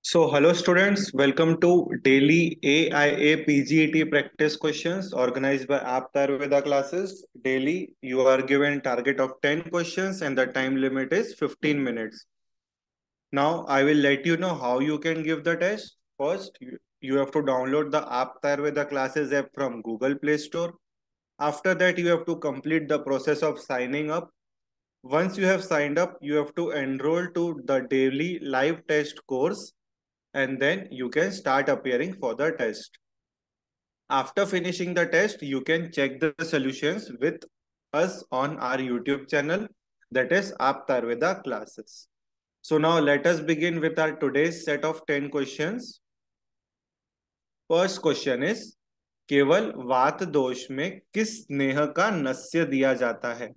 Hello students, welcome to daily AIA PGET practice questions organized by Apt Ayurveda classes. Daily, you are given target of 10 questions and the time limit is 15 minutes. Now, I will let you know how you can give the test. First, you have to download the Apt Ayurveda classes app from Google Play Store. After that, you have to complete the process of signing up. Once you have signed up, you have to enroll to the daily live test course and then you can start appearing for the test. After finishing the test, you can check the solutions with us on our YouTube channel, that is Apt Ayurveda classes. So now let us begin with our today's set of 10 questions. First question is, केवल वात दोष में किस स्नेह का नस्य दिया जाता है?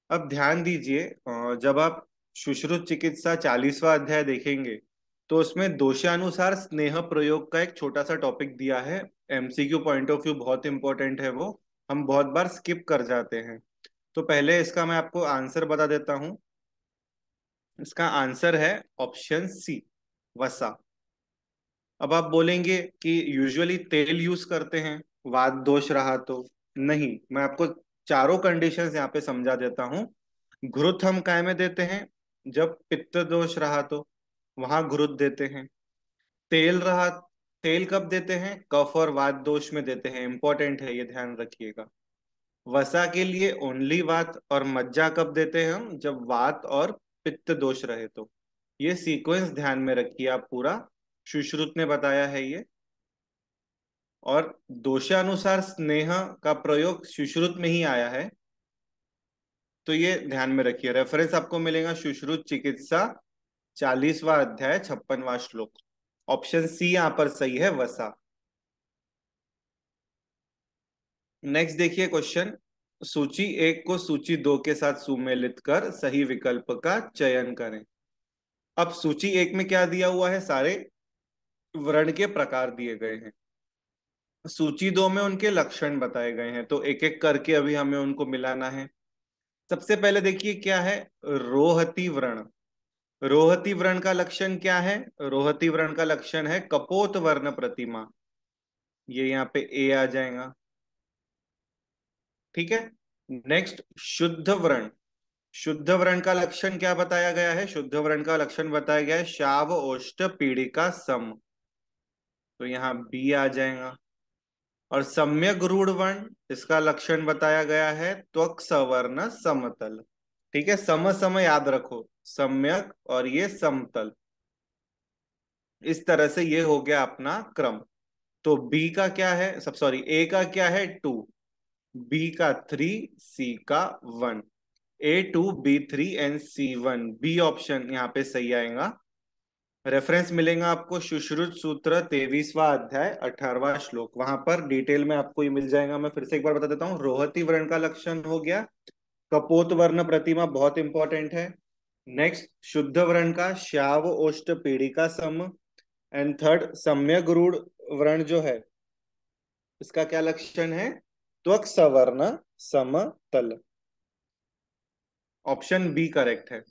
अब ध्यान दीजिए, जब आप सुश्रुत चिकित्सा 40वां अध्याय देखेंगे तो उसमें दोषानुसार स्नेह प्रयोग का एक छोटा सा टॉपिक दिया है। एमसीक्यू पॉइंट ऑफ व्यू बहुत इंपॉर्टेंट है, वो हम बहुत बार स्किप कर जाते हैं। तो पहले इसका मैं आपको आंसर बता देता हूं। इसका आंसर है ऑप्शन सी, वसा। अब आप बोलेंगे कि यूजुअली तेल यूज करते हैं वात दोष रहा तो। नहीं, मैं आपको चारों कंडीशंस यहाँ पे समझा देता हूँ। घृत हम काय में देते हैं? जब पित्त दोष रहा तो वहां घृत देते हैं। तेल रहा, तेल कब देते हैं? कफ और वात दोष में देते हैं, इंपॉर्टेंट है, ये ध्यान रखिएगा। वसा के लिए ओनली वात, और मज्जा कब देते हैं हम? जब वात और पित्त दोष रहे तो। ये सीक्वेंस ध्यान में रखिए आप पूरा, सुश्रुत ने बताया है ये। और दोषानुसार स्नेह का प्रयोग सुश्रुत में ही आया है, तो ये ध्यान में रखिए। रेफरेंस आपको मिलेगा सुश्रुत चिकित्सा 40वां अध्याय 56वां श्लोक। ऑप्शन सी यहां पर सही है, वसा। नेक्स्ट देखिए क्वेश्चन, सूची एक को सूची दो के साथ सुमेलित कर सही विकल्प का चयन करें। अब सूची एक में क्या दिया हुआ है? सारे वर्ण के प्रकार दिए गए हैं। सूची दो में उनके लक्षण बताए गए हैं, तो एक एक करके अभी हमें उनको मिलाना है। सबसे पहले देखिए क्या है, रोहती व्रण। रोहती व्रण का लक्षण क्या है? रोहती व्रण का लक्षण है कपोत वर्ण प्रतिमा। ये यहाँ पे ए आ जाएगा, ठीक है। नेक्स्ट, शुद्ध व्रण। शुद्ध व्रण का लक्षण क्या बताया गया है? शुद्ध व्रण का लक्षण बताया गया है शाव ओष्ठ पीड़िका सम, तो यहाँ बी आ जाएगा। और सम्यक रूढ़ वर्ण, इसका लक्षण बताया गया है त्वक सवर्ण समतल। ठीक है, सम सम याद रखो, सम्यक और ये समतल। इस तरह से ये हो गया अपना क्रम। तो बी का क्या है, सब सॉरी, ए का क्या है? 2, बी का 3, सी का 1। A2, B3 and C1, B option यहाँ पे सही आएगा। रेफरेंस मिलेगा आपको सुश्रुत सूत्र 23वां अध्याय 18वां श्लोक, वहां पर डिटेल में आपको ये मिल जाएगा। मैं फिर से एक बार बता देता हूँ। रोहती वर्ण का लक्षण हो गया कपोत वर्ण प्रतिमा, बहुत इंपॉर्टेंट है। नेक्स्ट, शुद्ध वर्ण का श्याव ओष्ठ पीड़िका सम। एंड थर्ड, सम्यक रूढ़ वर्ण जो है, इसका क्या लक्षण है? त्वक सवर्ण समतल। ऑप्शन बी करेक्ट है।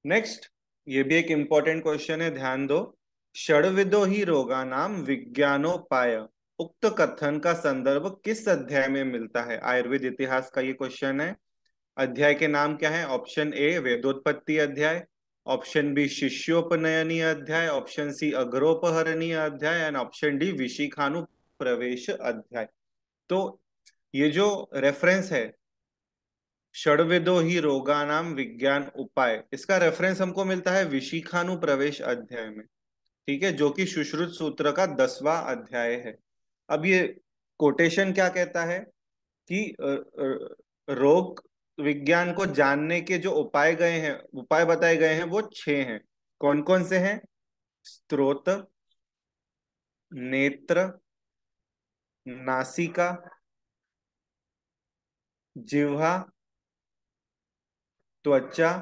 नेक्स्ट, ये भी एक इंपॉर्टेंट क्वेश्चन है, ध्यान दो। षड्विधो ही रोगा नाम विज्ञानोपाय, उक्त कथन का संदर्भ किस अध्याय में मिलता है? आयुर्वेद इतिहास का ये क्वेश्चन है। अध्याय के नाम क्या है? ऑप्शन ए वेदोत्पत्ति अध्याय, ऑप्शन बी शिष्योपनयनीय अध्याय, ऑप्शन सी अग्रोपहरणीय अध्याय एंड ऑप्शन डी विशिखानु प्रवेश अध्याय। तो ये जो रेफरेंस है षड्विधो ही रोगानाम विज्ञान उपाय, इसका रेफरेंस हमको मिलता है विशिखानु प्रवेश अध्याय में, ठीक है, जो कि सुश्रुत सूत्र का 10वां अध्याय है। अब ये कोटेशन क्या कहता है कि रोग विज्ञान को जानने के जो उपाय गए हैं, उपाय बताए गए हैं, वो 6 हैं। कौन कौन से हैं? स्त्रोत, नेत्र, नासिका, जिह्वा, त्वचा,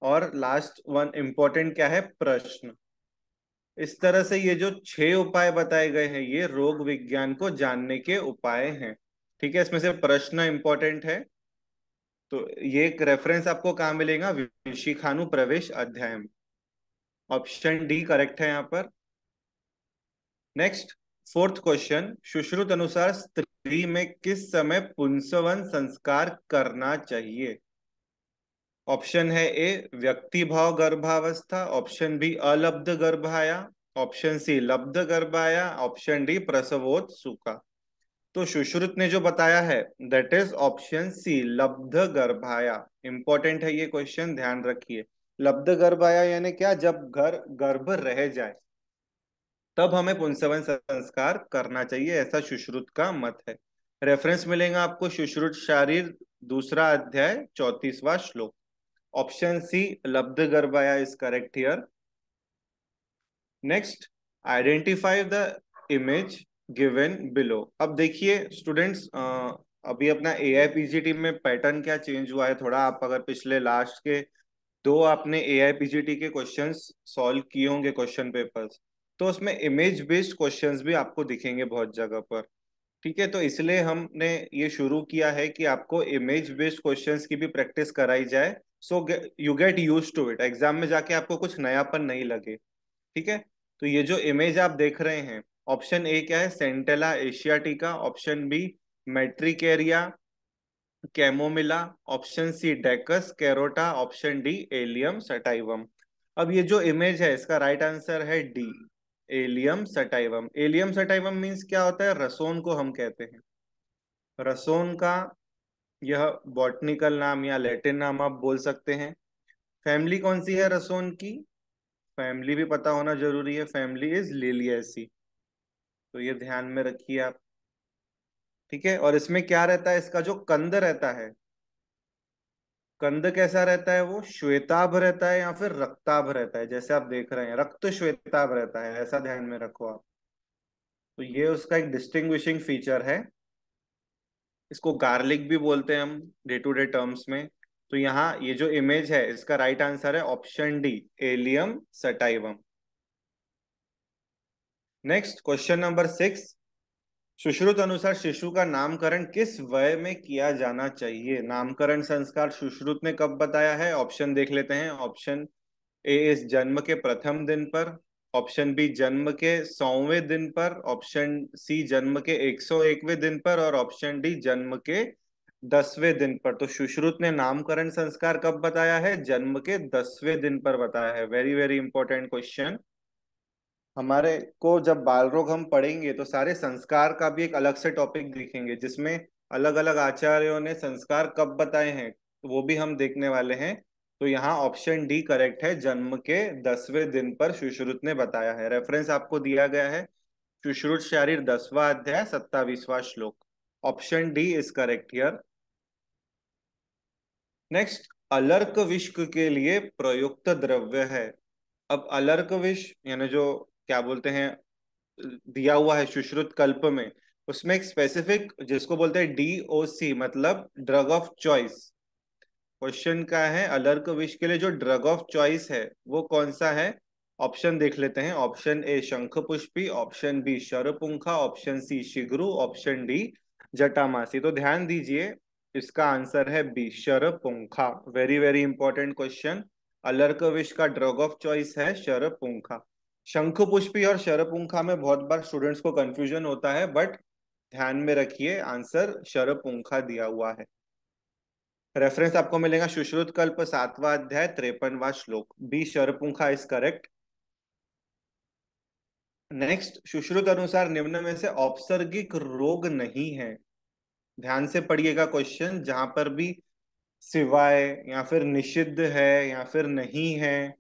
और लास्ट वन इंपॉर्टेंट क्या है? प्रश्न। इस तरह से ये जो 6 उपाय बताए गए हैं, ये रोग विज्ञान को जानने के उपाय हैं, ठीक है। इसमें से प्रश्न इंपॉर्टेंट है, तो ये एक रेफरेंस आपको कहाँ मिलेगा? विशिखानु प्रवेश अध्याय में। ऑप्शन डी करेक्ट है यहाँ पर। नेक्स्ट, फोर्थ क्वेश्चन, सुश्रुत अनुसार स्त्री में किस समय पुंसवन संस्कार करना चाहिए? ऑप्शन है ए व्यक्ति भाव गर्भावस्था, ऑप्शन बी अलब्ध गर्भाया, ऑप्शन सी लब्ध गर्भाया, ऑप्शन डी प्रसवोत्सुका। तो सुश्रुत ने जो बताया है दैट इज ऑप्शन सी लब्ध गर्भाया। इंपॉर्टेंट है ये क्वेश्चन, ध्यान रखिए। लब्ध गर्भाया यानी क्या? जब गर्भ रह जाए तब हमें पुंसवन संस्कार करना चाहिए, ऐसा सुश्रुत का मत है। रेफरेंस मिलेगा आपको सुश्रुत शारीर दूसरा अध्याय 34वां श्लोक। ऑप्शन सी लब्ध गर्भाया is correct here. Next, identify the image given below. अब देखिए स्टूडेंट्स, अभी अपना एआईपीजीटी में पैटर्न क्या चेंज हुआ है थोड़ा। आप अगर पिछले लास्ट के दो आपने एआईपीजीटी के क्वेश्चंस सॉल्व किए होंगे क्वेश्चन पेपर्स, तो उसमें इमेज बेस्ड क्वेश्चंस भी आपको दिखेंगे बहुत जगह पर। ठीक है, तो इसलिए हमने ये शुरू किया है कि आपको इमेज बेस्ड क्वेश्चंस की भी प्रैक्टिस कराई जाए, so you get use to it, exam में जाके आपको कुछ नयापन नहीं लगे। ठीक है, तो ये जो इमेज आप देख रहे हैं, ऑप्शन ए क्या है? Centella asiatica, option B Matricaria chamomilla, option C Daucus carota, option D allium sativum. अब ये जो इमेज है इसका राइट आंसर है D, allium sativum. Allium sativum means क्या होता है? रसोन को हम कहते हैं। रसोन का यह बॉटनिकल नाम या लैटिन नाम आप बोल सकते हैं। फैमिली कौन सी है रसोन की? फैमिली भी पता होना जरूरी है, फैमिली इज लिलियेसी। तो ये ध्यान में रखिए आप। ठीक है, और इसमें क्या रहता है? इसका जो कंद रहता है, कंद कैसा रहता है? वो श्वेताभ रहता है या फिर रक्ताभ रहता है? जैसे आप देख रहे हैं रक्त श्वेताभ रहता है, ऐसा ध्यान में रखो आप। तो ये उसका एक डिस्टिंग्विशिंग फीचर है। इसको गार्लिक भी बोलते हैं हम डे टू डे टर्म्स में। तो यहाँ ये जो इमेज है इसका राइट आंसर है option D, allium sativum. Next, question number 6, Sushruta अनुसार शिशु का नामकरण किस वय में किया जाना चाहिए? नामकरण संस्कार सुश्रुत ने कब बताया है? ऑप्शन देख लेते हैं। ऑप्शन ए इस जन्म के प्रथम दिन पर, ऑप्शन बी जन्म के 100वें दिन पर, ऑप्शन सी जन्म के 101वें दिन पर, और ऑप्शन डी जन्म के 10वें दिन पर। तो सुश्रुत ने नामकरण संस्कार कब बताया है? जन्म के 10वें दिन पर बताया है। Very very important question. हमारे को जब बाल रोग हम पढ़ेंगे तो सारे संस्कार का भी एक अलग से टॉपिक देखेंगे, जिसमें अलग अलग आचार्यों ने संस्कार कब बताए हैं, तो वो भी हम देखने वाले हैं। तो यहाँ ऑप्शन डी करेक्ट है, जन्म के 10वें दिन पर सुश्रुत ने बताया है। रेफरेंस आपको दिया गया है सुश्रुत शारीर 10वां अध्याय 27वां श्लोक। Option D is correct here. Next, अलर्क विष के लिए प्रयुक्त द्रव्य है। अब अलर्क विष यानी जो क्या बोलते हैं दिया हुआ है सुश्रुत कल्प में, उसमें एक स्पेसिफिक जिसको बोलते हैं डीओसी मतलब ड्रग ऑफ चॉइस। क्वेश्चन का है अलर्क विष के लिए जो ड्रग ऑफ चॉइस है वो कौन सा है? ऑप्शन देख लेते हैं। ऑप्शन ए शंख पुष्पी, ऑप्शन बी शरपुंखा, ऑप्शन सी शिग्रु, ऑप्शन डी जटामासी। तो ध्यान दीजिए, इसका आंसर है बी शरपुंखा। Very very important question. अलर्क विष का ड्रग ऑफ चॉइस है शरपुंखा। शंख पुष्पी और शरपुंखा में बहुत बार स्टूडेंट्स को कंफ्यूजन होता है, बट ध्यान में रखिए आंसर शरपुंखा दिया हुआ है। रेफरेंस आपको मिलेगा सुश्रुत कल्प 7वां अध्याय 53वां श्लोक। बी शरपुंखा इज करेक्ट। नेक्स्ट, सुश्रुत अनुसार निम्न में से औपसर्गिक रोग नहीं है। ध्यान से पढ़िएगा क्वेश्चन, जहां पर भी सिवाय या फिर निषिद्ध है या फिर नहीं है,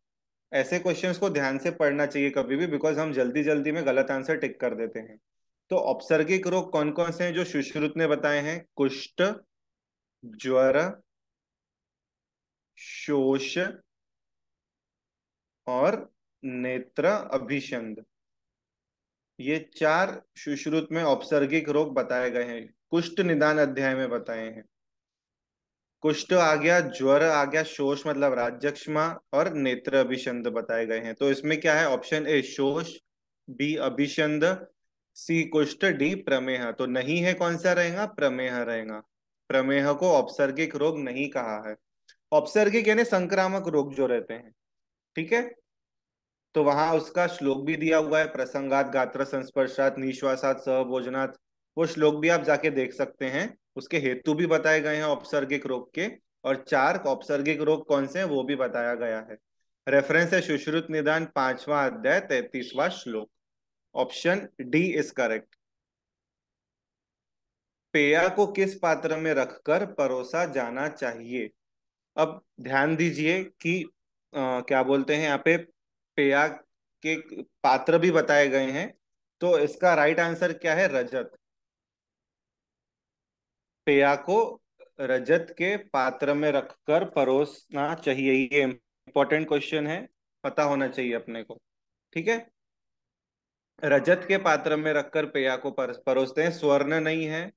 ऐसे क्वेश्चंस को ध्यान से पढ़ना चाहिए कभी भी, बिकॉज हम जल्दी जल्दी में गलत आंसर टिक कर देते हैं। तो औपसर्गिक रोग कौन कौन से हैं जो सुश्रुत ने बताए हैं? कुष्ठ, ज्वर, शोष और नेत्र अभिषंद। ये चार सुश्रुत में औपसर्गिक रोग बताए गए हैं, कुष्ठ निदान अध्याय में बताए हैं। कुष्ठ आ गया, ज्वर आ गया, शोष मतलब राज्यक्षमा, और नेत्र अभिषंद बताए गए हैं। तो इसमें क्या है? ऑप्शन ए शोष, बी अभिषंद, सी कुष्ठ, डी प्रमेह। तो नहीं है कौन सा रहेगा? प्रमेह रहेगा। प्रमेह को औपसर्गिक रोग नहीं कहा है। औपसर्गिक यानी संक्रामक रोग जो रहते हैं। ठीक है, तो वहां उसका श्लोक भी दिया हुआ है, प्रसंगात गात्र संस्पर्शात निश्वासात सह भोजनात्। वो श्लोक भी आप जाके देख सकते हैं। उसके हेतु भी बताए गए हैं औपसर्गिक रोग के, और चार औपसर्गिक रोग कौन से हैं वो भी बताया गया है। रेफरेंस है सुश्रुत निदान 5वां अध्याय 33वां श्लोक। Option D is correct. पेया को किस पात्र में रखकर परोसा जाना चाहिए? अब ध्यान दीजिए कि क्या बोलते हैं यहाँ पे, पेया के पात्र भी बताए गए हैं। तो इसका राइट आंसर क्या है? रजत। पेया को रजत के पात्र में रखकर परोसना चाहिए, ये इंपॉर्टेंट क्वेश्चन है, पता होना चाहिए अपने को। ठीक है। रजत के पात्र में रखकर पेया को परोसते हैं। स्वर्ण नहीं है,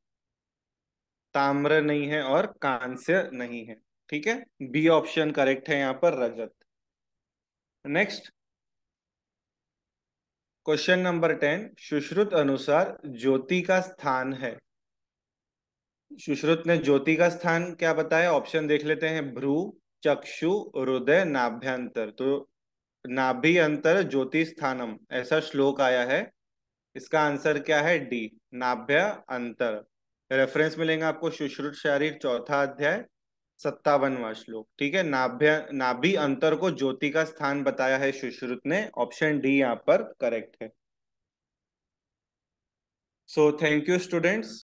ताम्र नहीं है, और कांस्य नहीं है। ठीक है। बी ऑप्शन करेक्ट है यहाँ पर, Rajat. Next, question number 10। Sushruta अनुसार ज्योति का स्थान है। सुश्रुत ने ज्योति का स्थान क्या बताया? ऑप्शन देख लेते हैं। भ्रू, चक्षु, हृदय, नाभ्यंतर। तो नाभि अंतर ज्योति स्थानम ऐसा श्लोक आया है। इसका आंसर क्या है? डी, नाभ्य अंतर। रेफरेंस मिलेगा आपको सुश्रुत शारीर 4था अध्याय 57वां श्लोक। ठीक है। नाभि अंतर को ज्योति का स्थान बताया है सुश्रुत ने। ऑप्शन डी यहाँ पर करेक्ट है। So thank you students.